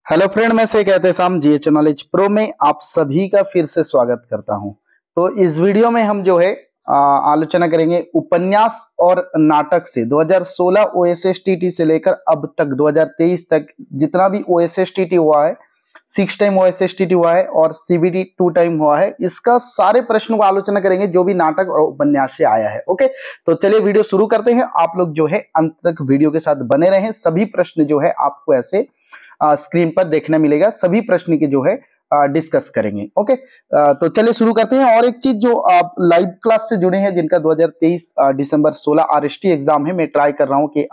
Hello friend, मैं से कहते साम जीएच नॉलेज प्रो में आप सभी का फिर से स्वागत करता हूं। तो इस वीडियो में हम जो है आलोचना करेंगे उपन्यास और नाटक से 2016 ओएसएसटीटी से लेकर अब तक 2023 तक जितना भी ओएसएसटीटी हुआ है, 6 टाइम ओएसएसटीटी हुआ है और सीबीटी 2 टाइम हुआ है, इसका सारे प्रश्नों को आलोचना करेंगे जो भी नाटक और उपन्यास से आया है। ओके, तो चलिए वीडियो शुरू करते हैं। आप लोग जो है अंत तक वीडियो के साथ बने रहें। सभी प्रश्न जो है आपको ऐसे स्क्रीन पर देखने मिलेगा, सभी प्रश्न की जो है डिस्कस करेंगे। ओके, तो चलिए शुरू करते हैं। और एक चीज जो आप लाइव क्लास से जुड़े हैं जिनका 2023 दिसंबर 16 आरएसटी एग्जाम है, मैं ट्राई कर रहा हूं कि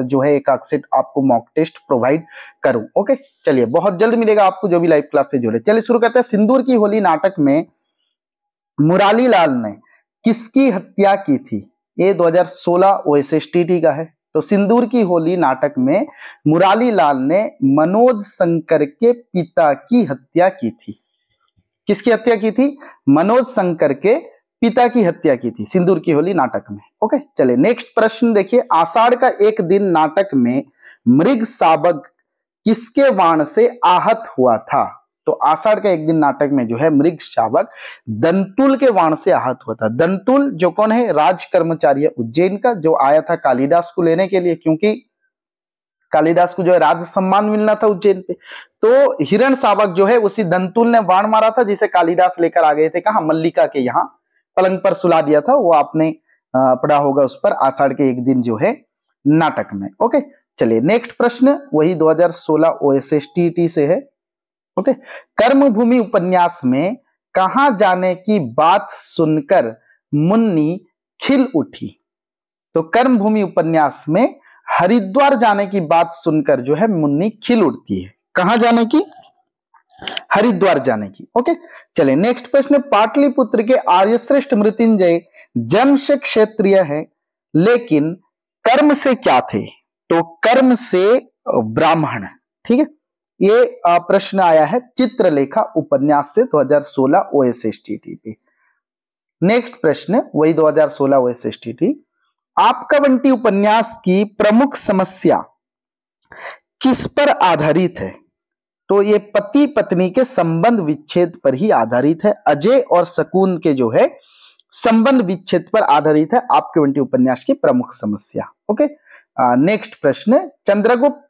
जो है एक सेट आपको मॉक टेस्ट प्रोवाइड करूं। ओके, चलिए बहुत जल्द मिलेगा आपको जो भी लाइव क्लास से जुड़े। चलिए शुरू करते हैं। सिंदूर की होली नाटक में मुरारी लाल ने किसकी हत्या की थी? ये 2016 ओएसएसटीटी का है। तो सिंदूर की होली नाटक में मुरारी लाल ने मनोज शंकर के पिता की हत्या की थी। किसकी हत्या की थी? मनोज शंकर के पिता की हत्या की थी सिंदूर की होली नाटक में। ओके, चलिए नेक्स्ट प्रश्न देखिए। आषाढ़ का एक दिन नाटक में मृग शावक किसके बाण से आहत हुआ था? तो आषाढ़ का एक दिन नाटक में जो है मृग शावक दंतुल के बाण से आहत हुआ था। दंतुल जो कौन है? राज कर्मचारी है उज्जैन का, जो आया था कालिदास को लेने के लिए, क्योंकि कालिदास को जो है राज सम्मान मिलना था उज्जैन पे। तो हिरण शावक जो है उसी दंतुल ने बाण मारा था जिसे कालिदास लेकर आ गए थे। कहा? मल्लिका के यहाँ पलंग पर सुला दिया था। वो आपने पढ़ा होगा उस पर, आषाढ़ के एक दिन जो है नाटक में। ओके, चलिए नेक्स्ट प्रश्न वही 2016 ओएसएसटीटी से है। ओके, कर्मभूमि उपन्यास में कहां जाने की बात सुनकर मुन्नी खिल उठी? तो कर्मभूमि उपन्यास में हरिद्वार जाने की बात सुनकर जो है मुन्नी खिल उठती है। कहां जाने की? हरिद्वार जाने की। ओके, चलिए नेक्स्ट प्रश्न। पाटलिपुत्र के आर्यश्रेष्ठ मृत्युंजय जन्म से क्षत्रिय है लेकिन कर्म से क्या थे? तो कर्म से ब्राह्मण। ठीक है, ये प्रश्न आया है चित्रलेखा उपन्यास से 2016 ओएसएसटीटी पे। नेक्स्ट प्रश्न वही 2016 ओएसएसटीटी। आपका बंटी उपन्यास की प्रमुख समस्या किस पर आधारित है? तो ये पति पत्नी के संबंध विच्छेद पर ही आधारित है। अजय और शकुन के जो है संबंध विच्छेद पर आधारित है आपके बंटी उपन्यास की प्रमुख समस्या। ओके, नेक्स्ट प्रश्न। चंद्रगुप्त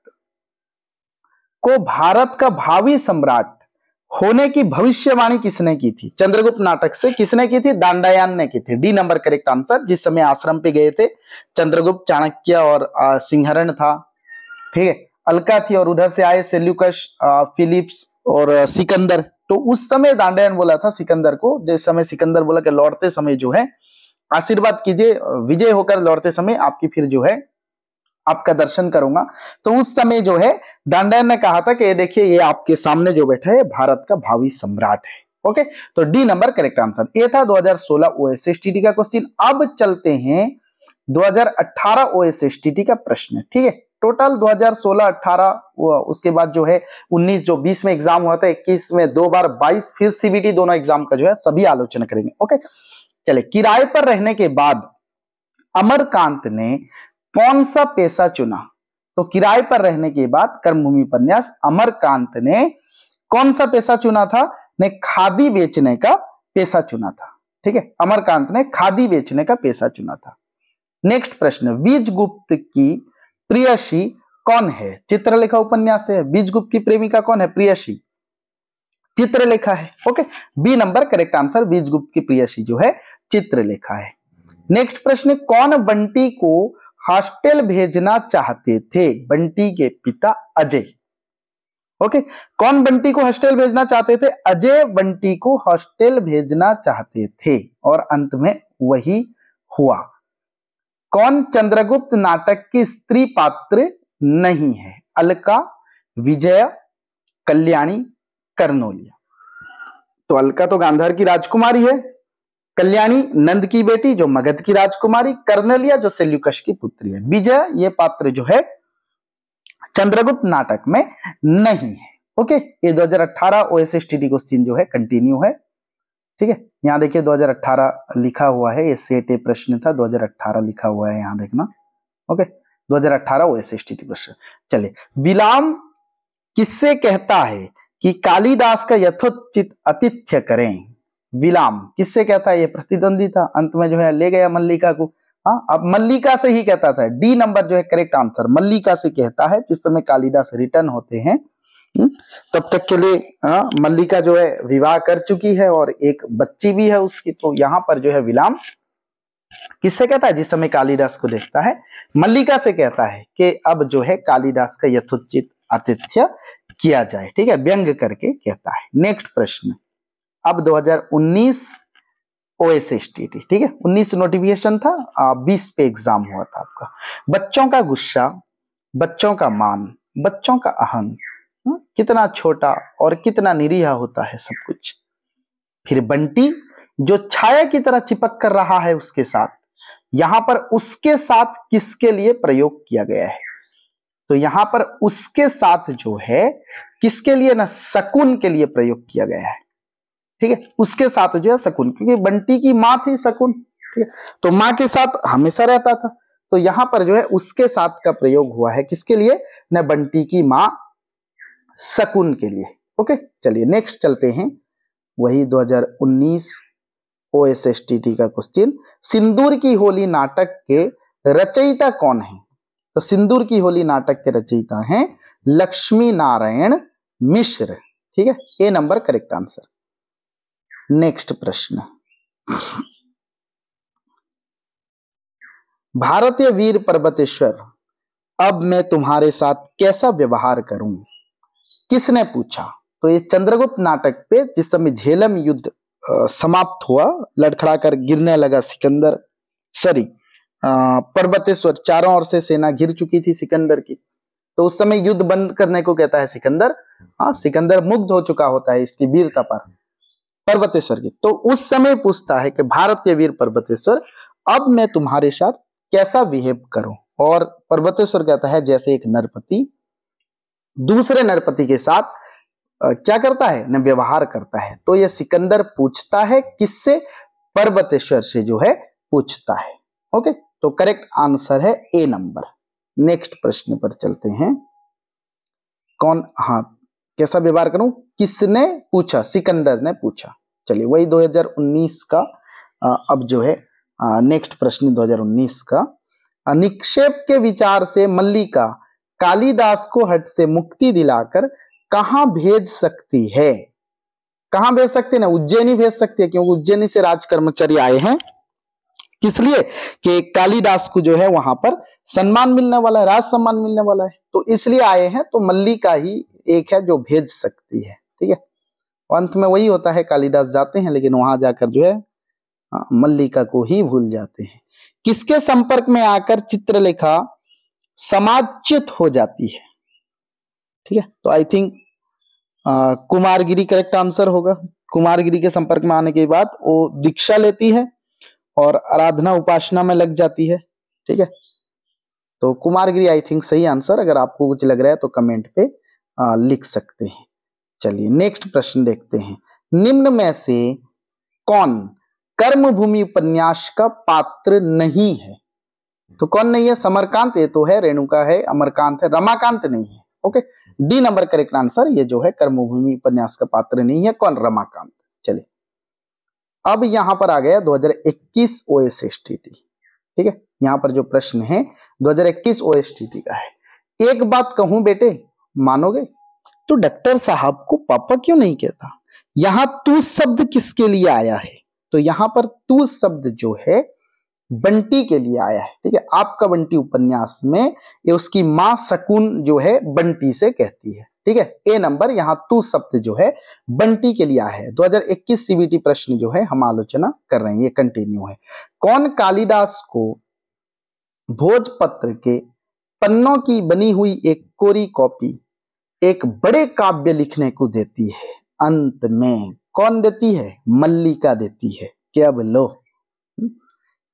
को भारत का भावी सम्राट होने की भविष्यवाणी किसने की थी? चंद्रगुप्त नाटक से किसने की थी? दांडायान ने की थी। D number correct answer. जिस समय आश्रम पे गए थे चंद्रगुप्त, चाणक्य और सिंहरण था, ठीक है, अलका थी, और उधर से आए सेल्यूकस, फिलिप्स और सिकंदर। तो उस समय दांडायन बोला था सिकंदर को, जिस समय सिकंदर बोला कि लौटते समय जो है आशीर्वाद कीजिए, विजय होकर लौटते समय आपकी फिर जो है आपका दर्शन करूंगा। तो उस समय जो है दांडायन ने कहा था कि ये देखिए ये आपके सामने जो बैठा है भारत का भावी सम्राट है। ओके, तो डी नंबर करेक्ट आंसर। ये था 2016 ओएसएसटीटी का क्वेश्चन। अब चलते हैं 2018 ओएसएसटीटी का प्रश्न। ठीक है, टोटल 2016, 18, उसके बाद जो है 19, जो 20 में एग्जाम हुआ था, 21 में 2 बार, 22 फिर सीबीटी, दोनों एग्जाम का जो है सभी आलोचना करेंगे। ओके, चले। किराए पर रहने के बाद अमरकांत ने कौन सा पेशा चुना? तो किराए पर रहने के बाद कर्मभूमि उपन्यास अमरकांत ने कौन सा पेशा चुना था? ने खादी बेचने का पेशा चुना था। ठीक है, अमरकांत ने खादी बेचने का पेशा चुना था। नेक्स्ट प्रश्न। बीजगुप्त की प्रियसी कौन है? चित्रलेखा उपन्यास है। बीजगुप्त की प्रेमिका कौन है? प्रियसी। चित्रलेखा है। Okay, B number correct answer. Bijgupt की प्रियसी जो है चित्रलेखा है। नेक्स्ट प्रश्न। कौन बंटी को हॉस्टल भेजना चाहते थे? बंटी के पिता अजय। ओके, कौन बंटी को हॉस्टल भेजना चाहते थे? अजय बंटी को हॉस्टल भेजना चाहते थे और अंत में वही हुआ। कौन चंद्रगुप्त नाटक की स्त्री पात्र नहीं है? अलका, विजया, कल्याणी, कर्नोलिया। तो अलका तो गांधार की राजकुमारी है, कल्याणी नंद की बेटी जो मगध की राजकुमारी, कर्नलिया जो सेल्यूकस की पुत्री है। विजय ये पात्र जो है चंद्रगुप्त नाटक में नहीं है। ओके, ये 2018 ओएसएसटीटी क्वेश्चन जो है कंटिन्यू है। ठीक है, यहां देखिए 2018 लिखा हुआ है, ये सेट ए प्रश्न था, 2018 लिखा हुआ है, यहां देखना। ओके, 2018 ओएसएसटीटी प्रश्न। चलिए, विलाम किससे कहता है कि कालिदास का यथोचित आतिथ्य करें? विलाम किससे कहता है? ये प्रतिद्वंदी था, अंत में जो है ले गया मल्लिका को। हाँ, अब मल्लिका से ही कहता था। डी नंबर जो है करेक्ट आंसर, मल्लिका से कहता है जिस समय कालिदास रिटर्न होते हैं। तब तक के लिए मल्लिका जो है विवाह कर चुकी है और एक बच्ची भी है उसकी। तो यहाँ पर जो है विलाम किससे कहता है? जिस समय कालिदास को देखता है, मल्लिका से कहता है कि अब जो है कालिदास का यथोचित आतिथ्य किया जाए। ठीक है, व्यंग करके कहता है। नेक्स्ट प्रश्न, अब 2019 OSSTT, ठीक है, 19 नोटिफिकेशन था, 20 पे एग्जाम हुआ था आपका। बच्चों का गुस्सा, बच्चों का मान, बच्चों का अहम, कितना छोटा और कितना निरीह होता है सब कुछ। फिर बंटी जो छाया की तरह चिपक कर रहा है उसके साथ, यहां पर उसके साथ किसके लिए प्रयोग किया गया है? तो यहां पर उसके साथ जो है किसके लिए ना, शकुन के लिए प्रयोग किया गया है। ठीक है, उसके साथ जो है शकुन, क्योंकि बंटी की मां थी शकुन। ठीक है, तो मां के साथ हमेशा रहता था, तो यहां पर जो है उसके साथ का प्रयोग हुआ है किसके लिए ना, बंटी की मां शकुन के लिए। ओके, चलिए नेक्स्ट चलते हैं, वही 2019 OSSTT का क्वेश्चन। सिंदूर की होली नाटक के रचयिता कौन है? तो सिंदूर की होली नाटक के रचयिता हैं लक्ष्मी नारायण मिश्र। ठीक है, ए नंबर करेक्ट आंसर। नेक्स्ट प्रश्न, भारतीय वीर पर्वतेश्वर, अब मैं तुम्हारे साथ कैसा व्यवहार करूं? किसने पूछा? तो ये चंद्रगुप्त नाटक पे जिस समय झेलम युद्ध समाप्त हुआ, लड़खड़ाकर गिरने लगा सिकंदर, सॉरी पर्वतेश्वर, चारों ओर से सेना घिर चुकी थी सिकंदर की, तो उस समय युद्ध बंद करने को कहता है सिकंदर। हाँ, सिकंदर मुग्ध हो चुका होता है इसकी वीरता पर, पर्वतेश्वर की। तो उस समय पूछता है कि भारत के वीर पर्वतेश्वर, अब मैं तुम्हारे साथ कैसा बिहेव करूं? और पर्वतेश्वर कहता है जैसे एक नरपति दूसरे नरपति के साथ क्या करता है न, व्यवहार करता है। तो ये सिकंदर पूछता है किससे? पर्वतेश्वर से जो है पूछता है। ओके, तो करेक्ट आंसर है ए नंबर। नेक्स्ट प्रश्न पर चलते हैं, कौन, हाँ, कैसा व्यवहार करूं, किसने पूछा? सिकंदर ने पूछा। चलिए वही 2019 का अब जो है नेक्स्ट प्रश्न 2019 का, निक्षेप के विचार से मल्लिका कालिदास को हट से मुक्ति दिलाकर कहां भेज सकती है? कहां भेज सकती है ना, उज्जैनी भेज सकती है, क्योंकि उज्जैनी से राज कर्मचारी आए हैं। किस लिए? कि कालिदास को जो है वहां पर सम्मान मिलने वाला है, राज सम्मान मिलने वाला है, तो इसलिए आए हैं। तो मल्लिका ही एक है जो भेज सकती है। ठीक है, अंत में वही होता है, कालिदास जाते हैं लेकिन वहां जाकर जो है मल्लिका को ही भूल जाते हैं। किसके संपर्क में आकर चित्रलेखा समाजच्युत हो जाती है? ठीक है, तो I think Kumargiri correct answer होगा। कुमारगिरी के संपर्क में आने के बाद वो दीक्षा लेती है और आराधना उपासना में लग जाती है। ठीक है, तो कुमारगिरी आई थिंक सही आंसर। अगर आपको कुछ लग रहा है तो कमेंट पे लिख सकते हैं। चलिए नेक्स्ट प्रश्न देखते हैं, निम्न में से कौन कर्मभूमि उपन्यास का पात्र नहीं है? तो कौन नहीं है? समरकांत ये तो है, रेणुका है, अमरकांत है, रमाकांत नहीं है। Okay, D number correct answer, ये जो है कर्मभूमि उपन्यास का पात्र नहीं है। कौन? रमाकांत। चलिए अब यहां पर आ गया 2021 OSSTT। ठीक है, यहां पर जो प्रश्न है 2021 OSSTT का है। एक बात कहूं बेटे, मानोगे? तो डॉक्टर साहब को पापा क्यों नहीं कहता? यहां तू शब्द किसके लिए आया है? तो यहां पर तू शब्द जो है बंटी के लिए आया है। ठीक है, आपका बंटी उपन्यास में ये उसकी मां शकुन जो है बंटी से कहती है। ठीक है, ए नंबर, यहां तू शब्द जो है बंटी के लिए आया है। 2021 CBT प्रश्न जो है हम आलोचना कर रहे हैं, ये कंटिन्यू है। कौन कालिदास को भोजपत्र के पन्नों की बनी हुई एक कोरी कॉपी एक बड़े काव्य लिखने को देती है? अंत में कौन देती है? मल्लिका देती है। क्या बोलो?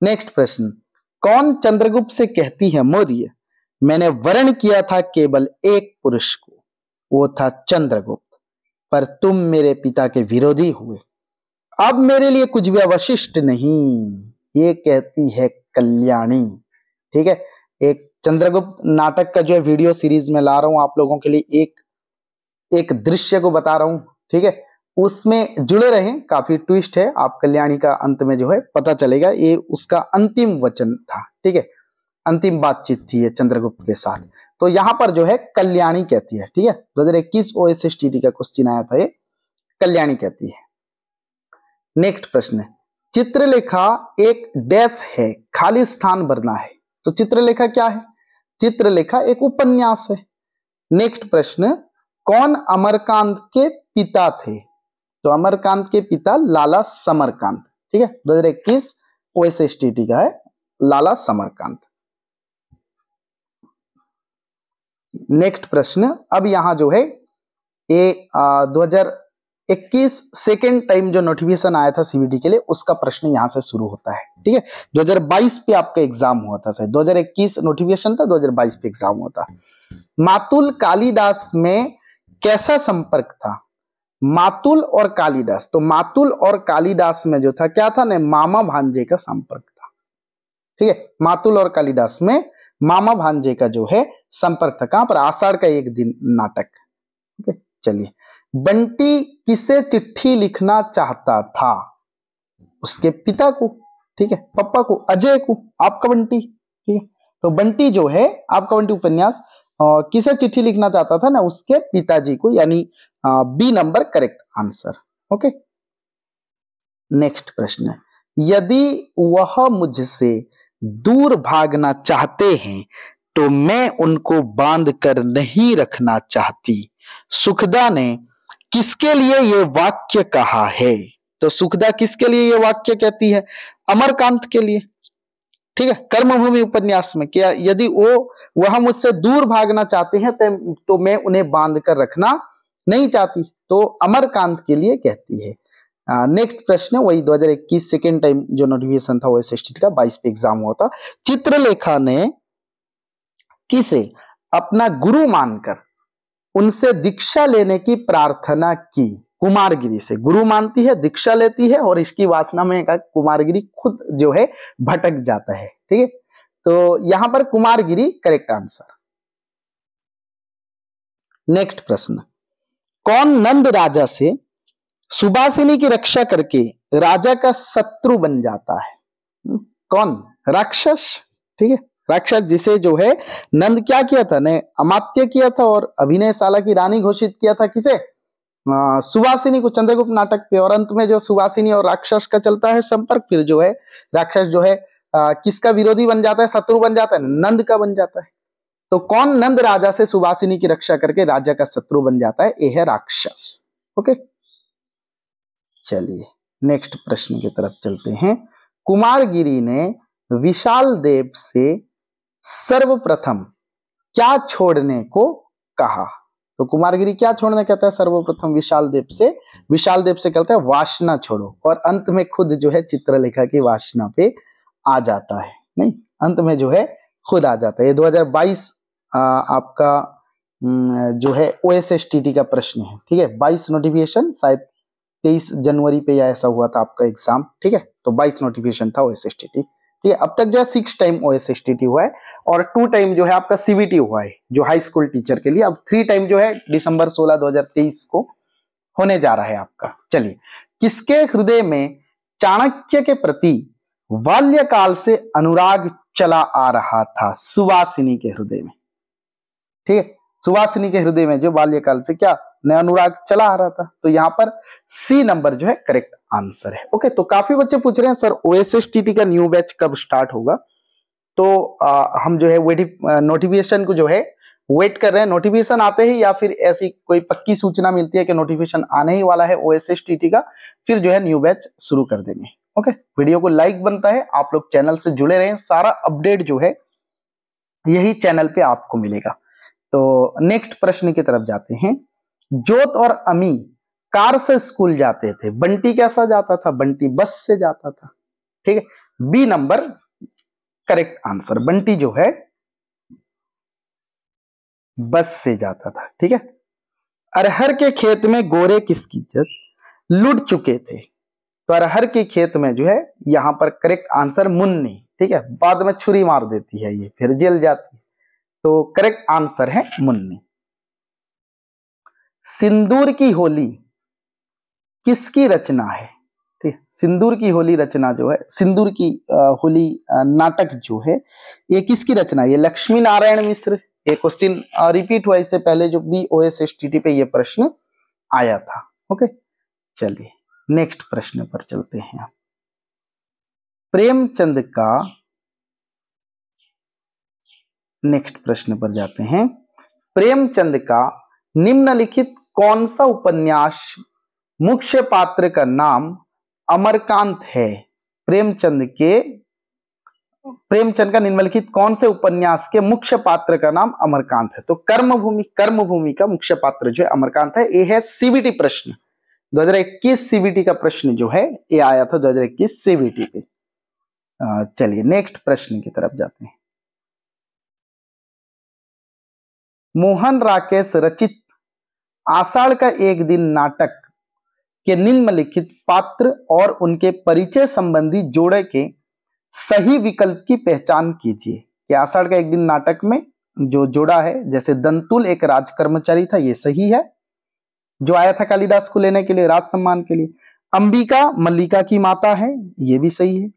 नेक्स्ट प्रश्न, कौन चंद्रगुप्त से कहती है मौर्य, मैंने वर्ण किया था केवल एक पुरुष को, वो था चंद्रगुप्त, पर तुम मेरे पिता के विरोधी हुए, अब मेरे लिए कुछ भी अवशिष्ट नहीं, ये कहती है कल्याणी। ठीक है, एक चंद्रगुप्त नाटक का जो है वीडियो सीरीज में ला रहा हूं आप लोगों के लिए, एक एक दृश्य को बता रहा हूं, ठीक है, उसमें जुड़े रहें, काफी ट्विस्ट है। आप कल्याणी का अंत में जो है पता चलेगा, ये उसका अंतिम वचन था, ठीक है, अंतिम बातचीत थी ये चंद्रगुप्त के साथ। तो यहां पर जो है कल्याणी कहती है, ठीक है, 2021 OSSTT का क्वेश्चन आया था, ये कल्याणी कहती है। नेक्स्ट प्रश्न है, चित्रलेखा एक डैश है, खाली स्थान भरना है। तो चित्रलेखा क्या है? चित्रलेखा एक उपन्यास है। नेक्स्ट प्रश्न, कौन अमरकांत के पिता थे? तो अमरकांत के पिता लाला समरकांत, ठीक है, 2021 OSSTT का है लाला समरकांत। नेक्स्ट प्रश्न, अब यहां जो है ये 2021 सेकेंड टाइम जो नोटिफिकेशन आया था सीबीटी के लिए, उसका प्रश्न यहां से शुरू होता है, ठीक है। 2022 पे आपका एग्जाम हुआ था, सर 2021 नोटिफिकेशन था, 2022 पे एग्जाम हुआ था। मातुल कालिदास में कैसा संपर्क था? मातुल और कालिदास, तो मातुल और कालिदास में जो था क्या था ना, मामा भांजे का संपर्क था, ठीक है। मातुल और कालिदास में मामा भांजे का जो है संपर्क था। कहां पर? आषाढ़ का एक दिन नाटक, ठीक है। चलिए, बंटी किसे चिट्ठी लिखना चाहता था? उसके पिता को, ठीक है, पापा को, अजय को, आपका बंटी, ठीक है। तो बंटी जो है आपका बंटी उपन्यास किसे चिट्ठी लिखना चाहता था ना, उसके पिताजी को, यानी B number correct answer. Okay, next प्रश्न, यदि वह मुझसे दूर भागना चाहते हैं तो मैं उनको बांध कर नहीं रखना चाहती। सुखदा ने किसके लिए यह वाक्य कहा है? तो सुखदा किसके लिए यह वाक्य कहती है? अमरकांत के लिए, ठीक है, कर्मभूमि उपन्यास में। क्या यदि वह मुझसे दूर भागना चाहते हैं तो मैं उन्हें बांध कर रखना नहीं चाहती, तो अमरकांत के लिए कहती है। नेक्स्ट प्रश्न, वही 2021 सेकेंड टाइम जो नोटिफिकेशन था OSSTT का 22 पे एग्जाम हुआ था। चित्रलेखा ने किसे अपना गुरु मानकर उनसे दीक्षा लेने की प्रार्थना की? कुमारगिरी से गुरु मानती है, दीक्षा लेती है, और इसकी वासना में कुमारगिरी खुद जो है भटक जाता है, ठीक है। तो यहां पर कुमारगिरी करेक्ट आंसर। नेक्स्ट प्रश्न, कौन नंद राजा से सुबासिनी की रक्षा करके राजा का शत्रु बन जाता है? कौन? राक्षस, ठीक है, राक्षस जिसे जो है नंद क्या किया था ने, अमात्य किया था और अभिनयशाला की रानी घोषित किया था। किसे? सुवासिनी को, चंद्रगुप्त नाटक पे। और अंत में जो सुवासिनी और राक्षस का चलता है संपर्क, फिर जो है राक्षस जो है किसका विरोधी बन जाता है, शत्रु बन जाता है? नंद का बन जाता है। तो कौन नंद राजा से सुवासिनी की रक्षा करके राजा का शत्रु बन जाता है? यह है राक्षस। ओके, चलिए नेक्स्ट प्रश्न की तरफ चलते हैं। कुमारगिरी ने विशाल देव से सर्वप्रथम क्या छोड़ने को कहा? तो कुमारगिरी क्या छोड़ने कहता है सर्वप्रथम विशाल देव से? विशाल देव से कहता है वासना छोड़ो, और अंत में खुद जो है चित्रलेखा की वासना पे आ जाता है। नहीं, अंत में जो है खुद आ जाता है। ये 2022 आपका जो है OSSTT का प्रश्न है, ठीक है। 22 नोटिफिकेशन, शायद 23 जनवरी पे या ऐसा हुआ था आपका एग्जाम, ठीक है। तो 22 नोटिफिकेशन था OSSTT, ठीक है। अब तक जो है 6 टाइम OSSTT हुआ है और 2 टाइम जो है आपका CBT हुआ है जो हाई स्कूल टीचर के लिए। अब 3 टाइम जो है दिसंबर 16 2023 को होने जा रहा है आपका। चलिए, किसके हृदय में चाणक्य के प्रति बाल्यकाल से अनुराग चला आ रहा था? सुवासिनी के हृदय में, ठीक है। सुवासिनी के हृदय में जो बाल्यकाल से क्या नया अनुराग चला आ रहा था, तो यहां पर C नंबर जो है करेक्ट आंसर है। ओके, तो काफी बच्चे पूछ रहे हैं सर OSSTT का न्यू बैच कब स्टार्ट होगा? तो हम जो है नोटिफिकेशन को जो है वेट कर रहे हैं। नोटिफिकेशन आते ही या फिर ऐसी कोई पक्की सूचना मिलती है कि नोटिफिकेशन आने ही वाला है OSSTT का, फिर जो है न्यू बैच शुरू कर देंगे। ओके, वीडियो को लाइक बनता है, आप लोग चैनल से जुड़े रहें, सारा अपडेट जो है यही चैनल पे आपको मिलेगा। तो नेक्स्ट प्रश्न की तरफ जाते हैं। जोत और अमी कार से स्कूल जाते थे, बंटी कैसा जाता था? बंटी बस से जाता था, ठीक है। B number correct answer, Bunty जो है बस से जाता था, ठीक है। अरहर के खेत में गोरे किसकी लुट चुके थे? तो अरहर के खेत में जो है यहां पर करेक्ट आंसर मुन्नी, ठीक है। बाद में छुरी मार देती है ये, फिर जेल जाती है, तो करेक्ट आंसर है मुन्नी। सिंदूर की होली किसकी रचना है? ठीक है, सिंदूर की होली रचना जो है, सिंदूर की होली नाटक जो है, ये किसकी रचना है? ये लक्ष्मी नारायण मिश्र। ये क्वेश्चन रिपीट हुआ इससे पहले जो BOSSTT पे ये प्रश्न आया था। ओके, चलिए नेक्स्ट प्रश्न पर चलते हैं। प्रेमचंद का, नेक्स्ट प्रश्न पर जाते हैं। प्रेमचंद का निम्नलिखित कौन सा उपन्यास मुख्य पात्र का नाम अमरकांत है? प्रेमचंद का निम्नलिखित कौन से उपन्यास के मुख्य पात्र का नाम अमरकांत है? तो कर्मभूमि का मुख्य पात्र जो है अमरकांत है। ये है CBT प्रश्न, 2021 CBT का प्रश्न जो है ये आया था 2021 CBT पे। चलिए नेक्स्ट प्रश्न की तरफ जाते हैं। मोहन राकेश रचित आषाढ़ का एक दिन नाटक के निम्नलिखित पात्र और उनके परिचय संबंधी जोड़े के सही विकल्प की पहचान कीजिए। कि आषाढ़ का एक दिन नाटक में जो जोड़ा है, जैसे दंतुल एक राज कर्मचारी था, ये सही है, जो आया था कालिदास को लेने के लिए राज सम्मान के लिए। अंबिका मल्लिका की माता है, ये भी सही है।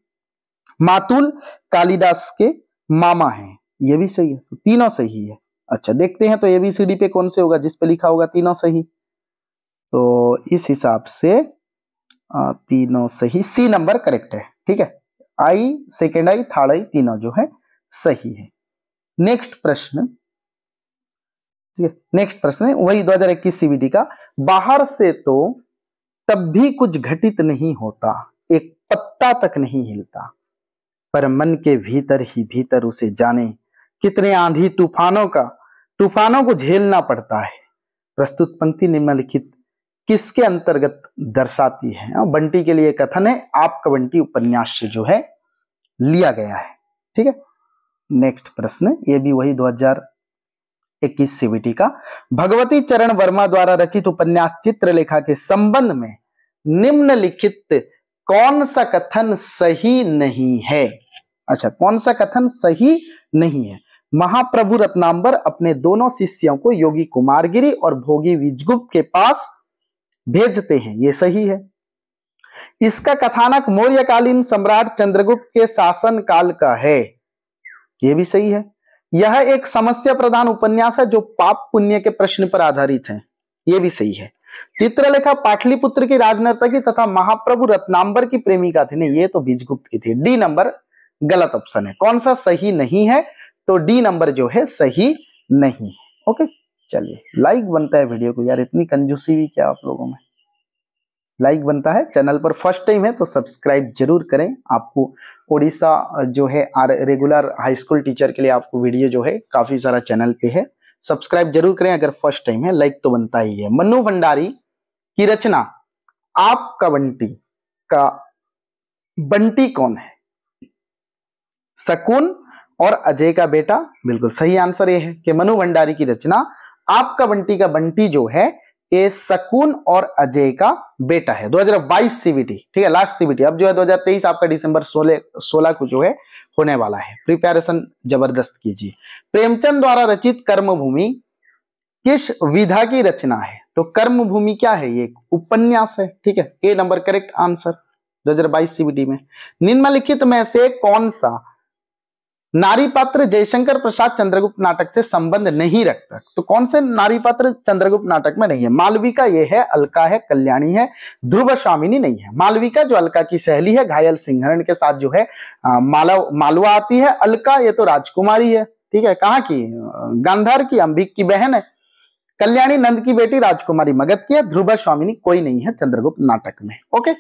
मातुल कालिदास के मामा हैं, ये भी सही है। तो तीनों सही है। अच्छा, देखते हैं तो ABCD पे कौन से होगा जिस पे लिखा होगा तीनों सही। तो इस हिसाब से तीनों सही, C नंबर करेक्ट है। ठीक है, I, second I, third I तीनों जो है सही है। नेक्स्ट प्रश्न, ठीक है, नेक्स्ट प्रश्न वही 2021 CBT का। बाहर से तो तब भी कुछ घटित नहीं होता, एक पत्ता तक नहीं हिलता, पर मन के भीतर ही भीतर उसे जाने कितने आंधी तूफानों को झेलना पड़ता है। प्रस्तुत पंक्ति निम्नलिखित किसके अंतर्गत दर्शाती है? बंटी के लिए कथन है, आपका बंटी उपन्यास से जो है लिया गया है। ठीक है, नेक्स्ट प्रश्न ये भी वही 2021 CBT का। भगवती चरण वर्मा द्वारा रचित उपन्यास चित्रलेखा के संबंध में निम्नलिखित कौन सा कथन सही नहीं है? अच्छा, कौन सा कथन सही नहीं है? महाप्रभु रत्नांबर अपने दोनों शिष्यों को योगी कुमारगिरी और भोगी विजगुप्त के पास भेजते हैं, ये सही है। इसका कथानक मौर्यकालीन सम्राट चंद्रगुप्त के शासन काल का है, ये भी सही है। यह एक समस्या प्रधान उपन्यास है जो पाप पुण्य के प्रश्न पर आधारित है, ये भी सही है। चित्रलेखा पाटलिपुत्र की राजनर्तकी तथा महाप्रभु रत्नांबर की प्रेमिका थी। नहीं, ये तो विजगुप्त की थी। D नंबर गलत ऑप्शन है। कौन सा सही नहीं है? तो D नंबर जो है सही नहीं है। ओके, चलिए लाइक बनता है वीडियो को, यार इतनी कंजूसी भी क्या आप लोगों में। लाइक बनता है, चैनल पर फर्स्ट टाइम है तो सब्सक्राइब जरूर करें। आपको ओडिशा जो है रेगुलर हाई स्कूल टीचर के लिए आपको वीडियो जो है काफी सारा चैनल पे है, सब्सक्राइब जरूर करें। अगर फर्स्ट टाइम है लाइक तो बनता ही है। मन्नू भंडारी की रचना आपका बंटी का बंटी कौन है? शकुन और अजय का बेटा। बिल्कुल सही आंसर ये है कि मनु भंडारी की रचना आपका बंटी का बंटी जो है ये शकुन और अजय का बेटा है। 2022 CBT, ठीक है, लास्ट CBT। अब जो है 2023 आपका दिसंबर 16 को जो है होने वाला है। प्रिपरेशन जबरदस्त कीजिए। प्रेमचंद द्वारा रचित कर्मभूमि किस विधा की रचना है? तो कर्मभूमि क्या है? ये उपन्यास है। ठीक है, A number correct answer 2022 CBT में। निम्नलिखित में से कौन सा नारी पात्र जयशंकर प्रसाद चंद्रगुप्त नाटक से संबंध नहीं रखता? तो कौन से नारी पात्र चंद्रगुप्त नाटक में नहीं है? मालविका ये है, अलका है, कल्याणी है, ध्रुव स्वामिनी नहीं है। मालविका जो अलका की सहेली है, घायल सिंहरण के साथ जो है मालवा आती है। अलका ये तो राजकुमारी है, ठीक है, कहाँ की? गांधार की, अंबिक की बहन है। कल्याणी नंद की बेटी, राजकुमारी मगध की है। ध्रुव स्वामिनी कोई नहीं है चंद्रगुप्त नाटक में। ओके,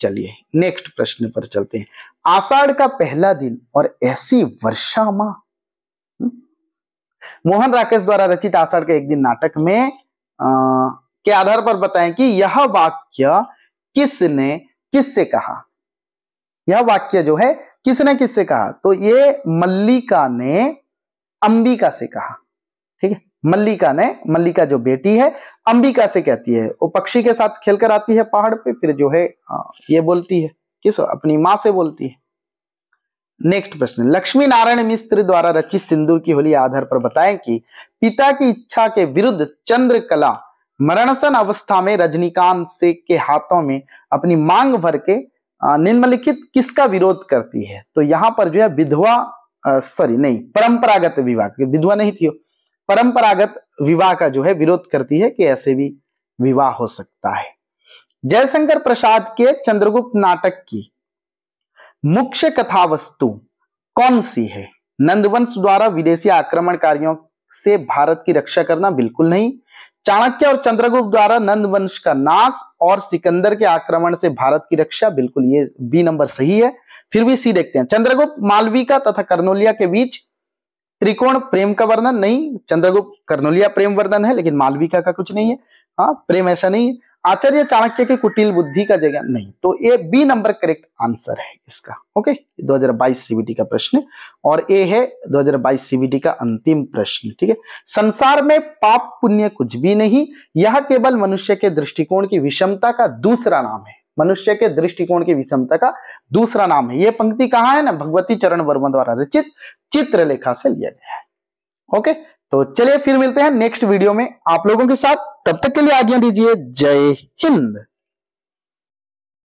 चलिए नेक्स्ट प्रश्न पर चलते हैं। आषाढ़ का पहला दिन और ऐसी वर्षा मां। मोहन राकेश द्वारा रचित आषाढ़ के एक दिन नाटक में के आधार पर बताएं कि यह वाक्य किसने किससे कहा? यह वाक्य जो है किसने किससे कहा? तो ये मल्लिका ने अंबिका से कहा। ठीक है, मल्लिका जो बेटी है अंबिका से कहती है, वो पक्षी के साथ खेलकर आती है पहाड़ पे, फिर जो है ये बोलती है, किस? अपनी मां से बोलती है। नेक्स्ट प्रश्न, लक्ष्मी नारायण मिश्र द्वारा रचित सिंदूर की होली आधार पर बताएं कि पिता की इच्छा के विरुद्ध चंद्रकला मरणसन अवस्था में रजनीकांत से के हाथों में अपनी मांग भर के निम्नलिखित किसका विरोध करती है? तो यहां पर जो है विधवा परंपरागत विवाह, विधवा नहीं थी, परंपरागत विवाह का जो है विरोध करती है कि ऐसे भी विवाह हो सकता है। जयशंकर प्रसाद के चंद्रगुप्त नाटक की मुख्य कथा वस्तु कौन सी है? नंदवंश द्वारा विदेशी आक्रमणकारियों से भारत की रक्षा करना? बिल्कुल नहीं। चाणक्य और चंद्रगुप्त द्वारा नंदवंश का नाश और सिकंदर के आक्रमण से भारत की रक्षा? बिल्कुल, ये बी नंबर सही है। फिर भी सी देखते हैं। चंद्रगुप्त मालविका तथा कर्नौलिया के बीच त्रिकोण प्रेम का वर्णन? नहीं, चंद्रगुप्त कर्नौलिया प्रेम वर्णन है, लेकिन मालविका का कुछ नहीं है। हाँ, प्रेम ऐसा नहीं है। आचार्य चाणक्य की कुटिल बुद्धि का जगह? नहीं। तो A B number correct answer है इसका। ओके, 2022 सीबीटी का प्रश्न, और ए है 2022 सीबीटी का अंतिम प्रश्न। ठीक है, संसार में पाप पुण्य कुछ भी नहीं, यह केवल मनुष्य के दृष्टिकोण की विषमता का दूसरा नाम है। मनुष्य के दृष्टिकोण की विषमता का दूसरा नाम है। यह पंक्ति कहां है ना? भगवती चरण वर्मा द्वारा रचित चित्रलेखा से लिया गया है। ओके, तो चलिए फिर मिलते हैं नेक्स्ट वीडियो में आप लोगों के साथ। तब तक के लिए आज्ञा दीजिए। जय हिंद।